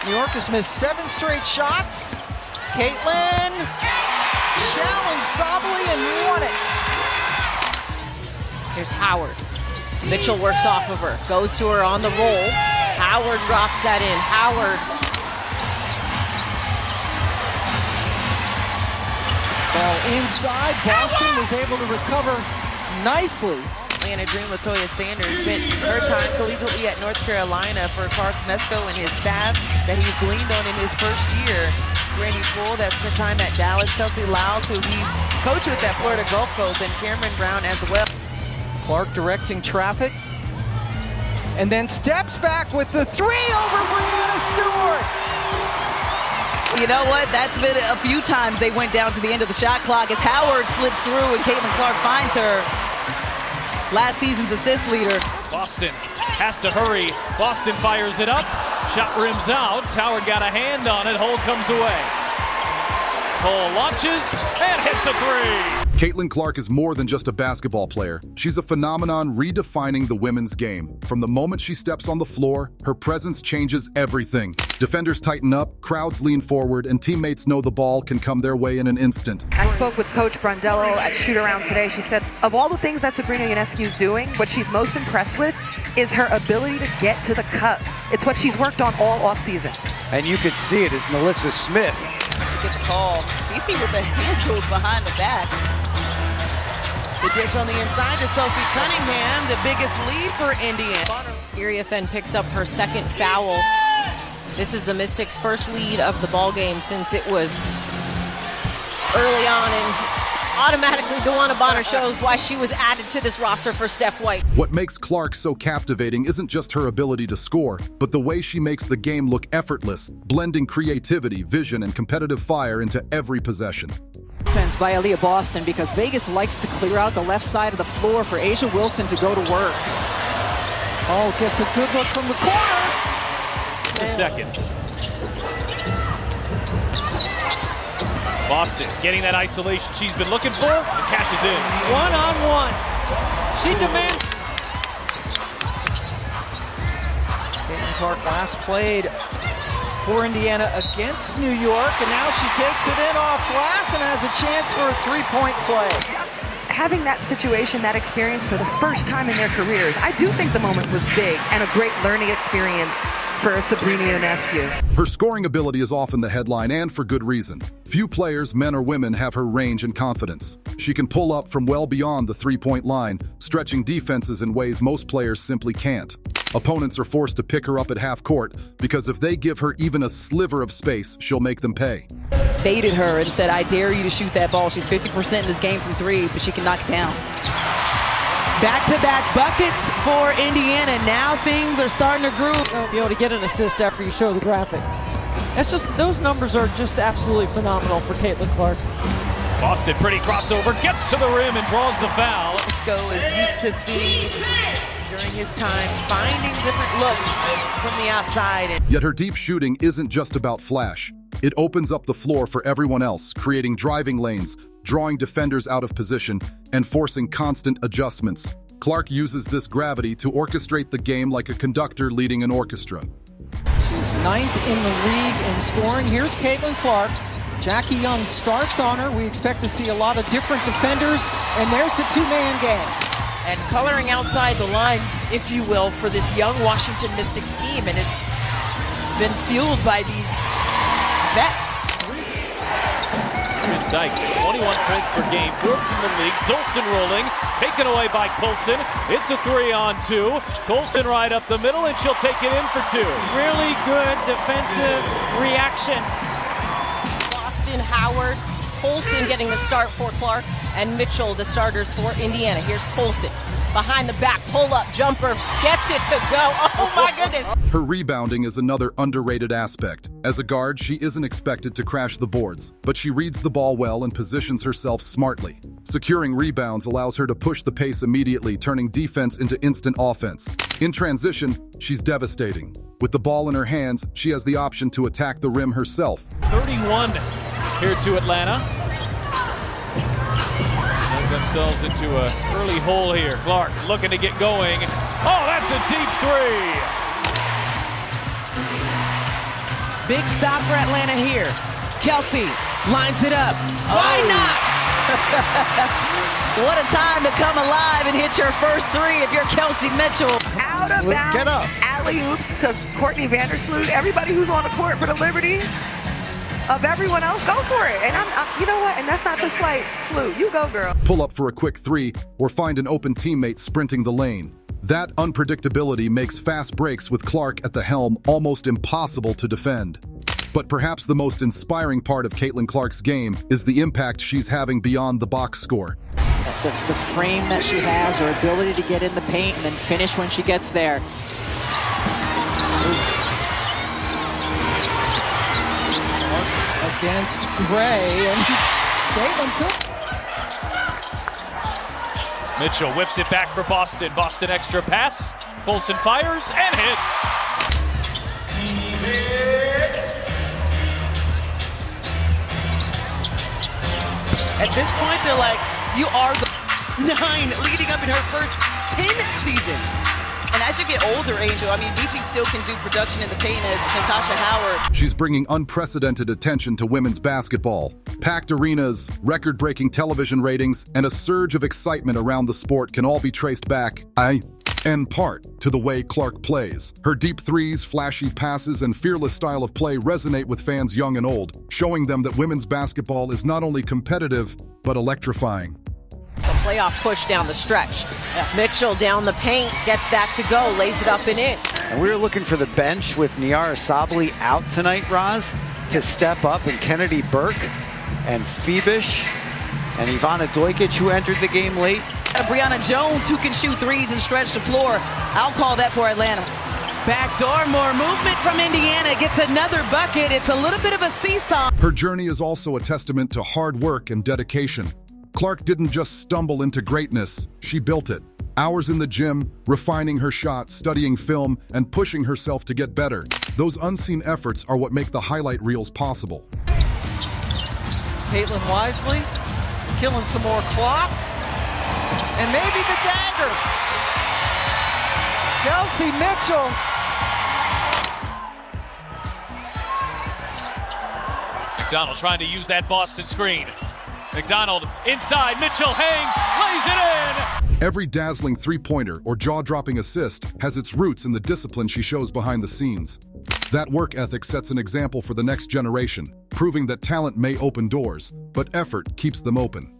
New York has missed 7 straight shots. Caitlin challenged Sabally and won it. Here's Howard. Mitchell works off of her, goes to her on the roll. Howard drops that in. Howard. Ball inside. Boston was able to recover nicely. Atlanta Dream Latoya Sanders spent her time collegiately at North Carolina for Carl Smesco and his staff that he's leaned on in his first year. Brandy Poole that spent time at Dallas. Chelsea Lyles, who he coached with at Florida Gulf Coast, and Cameron Brown as well. Clark directing traffic. And then steps back with the 3 over Breanna Stewart. You know what? That's been a few times they went down to the end of the shot clock as Howard slips through and Caitlin Clark finds her. Last season's assist leader. Boston has to hurry. Boston fires it up. Shot rims out. Howard got a hand on it. Hole comes away. Hole launches and hits a 3. Caitlin Clark is more than just a basketball player. She's a phenomenon redefining the women's game. From the moment she steps on the floor, her presence changes everything. Defenders tighten up, crowds lean forward, and teammates know the ball can come their way in an instant. I spoke with Coach Brondello at shoot-around today. She said, of all the things that Sabrina Ionescu is doing, what she's most impressed with is her ability to get to the cup. It's what she's worked on all offseason. And you could see it as Melissa Smith. To get the call. Cece with the hand tools behind the back. The dish on the inside to Sophie Cunningham, the biggest lead for Indiana. Iria Fenn picks up her 2nd foul. This is the Mystics' first lead of the ball game since it was early on, and automatically DeWanna Bonner shows why she was added to this roster for Steph White. What makes Clark so captivating isn't just her ability to score, but the way she makes the game look effortless, blending creativity, vision, and competitive fire into every possession. Defense by Aaliyah Boston because Vegas likes to clear out the left side of the floor for Asia Wilson to go to work. Oh, gets a good look from the corner. The second. Boston getting that isolation she's been looking for and cashes in. 1-on-1. She demands. Caitlin Clark last played for Indiana against New York, and now she takes it in off glass and has a chance for a 3-point play. Having that situation, that experience for the first time in their careers, I do think the moment was big and a great learning experience for Sabrina Ionescu. Her scoring ability is often the headline, and for good reason. Few players, men or women, have her range and confidence. She can pull up from well beyond the 3-point line, stretching defenses in ways most players simply can't. Opponents are forced to pick her up at half court because if they give her even a sliver of space, she'll make them pay. Baited her and said, I dare you to shoot that ball. She's 50% in this game from 3, but she can knock it down. Back-to-back buckets for Indiana. Now things are starting to groove. Be able to get an assist after you show the graphic. That's just, those numbers are just absolutely phenomenal for Caitlin Clark. Boston, pretty crossover, gets to the rim and draws the foul. Isco is used to seeing during his time finding different looks from the outside. Yet her deep shooting isn't just about flash. It opens up the floor for everyone else, creating driving lanes, drawing defenders out of position, and forcing constant adjustments. Clark uses this gravity to orchestrate the game like a conductor leading an orchestra. She's 9th in the league in scoring. Here's Caitlin Clark. Jackie Young starts on her. We expect to see a lot of different defenders, and there's the 2-man game. And coloring outside the lines, if you will, for this young Washington Mystics team, and it's been fueled by these vets. Chris Sykes, 21 points per game, 4th in the league. Dolson rolling, taken away by Colson. It's a 3-on-2. Colson right up the middle, and she'll take it in for 2. Really good defensive reaction. Boston, Howard, Colson getting the start for Clark, and Mitchell the starters for Indiana. Here's Colson. Behind the back, pull-up, jumper, gets it to go. Oh my goodness. Her rebounding is another underrated aspect. As a guard, she isn't expected to crash the boards, but she reads the ball well and positions herself smartly. Securing rebounds allows her to push the pace immediately, turning defense into instant offense. In transition, she's devastating. With the ball in her hands, she has the option to attack the rim herself. 31 here to Atlanta. Get themselves into an early hole here. Clark looking to get going. Oh, that's a deep 3. Big stop for Atlanta here. Kelsey lines it up. Why not? What a time to come alive and hit your first three if you're Kelsey Mitchell. Out of bounds. Get up. Alley-oops to Courtney Vandersloot. Everybody who's on the court for the Liberty of everyone else, go for it. And I'm you know what? And that's not to slight Sloot. You go, girl. Pull up for a quick three or find an open teammate sprinting the lane. That unpredictability makes fast breaks with Clark at the helm almost impossible to defend. But perhaps the most inspiring part of Caitlin Clark's game is the impact she's having beyond the box score. The frame that she has, her ability to get in the paint and then finish when she gets there. Against Gray, and Caitlin took. Mitchell whips it back for Boston. Boston extra pass. Colson fires and hits. At this point, they're like, you are the 9 leading up in her first 10 seasons. And as you get older, Angel, I mean, BG still can do production in the paint as Natasha Howard. She's bringing unprecedented attention to women's basketball. Packed arenas, record-breaking television ratings, and a surge of excitement around the sport can all be traced back, in part, to the way Clark plays. Her deep threes, flashy passes, and fearless style of play resonate with fans young and old, showing them that women's basketball is not only competitive, but electrifying. The playoff push down the stretch. Mitchell down the paint, gets that to go, lays it up and in. And we were looking for the bench with Niara Sabally out tonight, Roz, to step up, and Kennedy Burke and Phoebish and Ivana Dojkic, who entered the game late. Brianna Jones, who can shoot threes and stretch the floor. I'll call that for Atlanta. Backdoor, more movement from Indiana. Gets another bucket. It's a little bit of a seesaw. Her journey is also a testament to hard work and dedication. Clark didn't just stumble into greatness, she built it. Hours in the gym, refining her shot, studying film, and pushing herself to get better. Those unseen efforts are what make the highlight reels possible. Caitlin wisely, killing some more clock. And maybe the dagger. Kelsey Mitchell. McDonald trying to use that Boston screen. McDonald inside, Mitchell hangs, lays it in! Every dazzling three-pointer or jaw-dropping assist has its roots in the discipline she shows behind the scenes. That work ethic sets an example for the next generation, proving that talent may open doors, but effort keeps them open.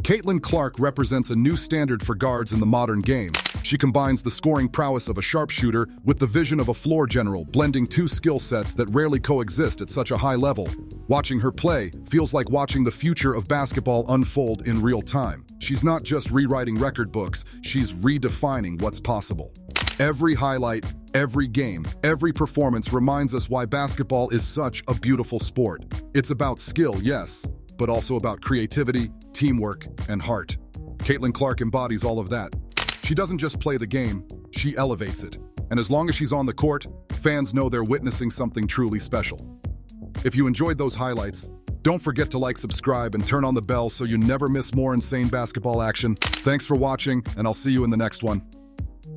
Caitlin Clark represents a new standard for guards in the modern game. She combines the scoring prowess of a sharpshooter with the vision of a floor general, blending two skill sets that rarely coexist at such a high level. Watching her play feels like watching the future of basketball unfold in real time. She's not just rewriting record books, she's redefining what's possible. Every highlight, every game, every performance reminds us why basketball is such a beautiful sport. It's about skill, yes, but also about creativity, teamwork, and heart. Caitlin Clark embodies all of that. She doesn't just play the game, she elevates it. And as long as she's on the court, fans know they're witnessing something truly special. If you enjoyed those highlights, don't forget to like, subscribe, and turn on the bell so you never miss more insane basketball action. Thanks for watching, and I'll see you in the next one.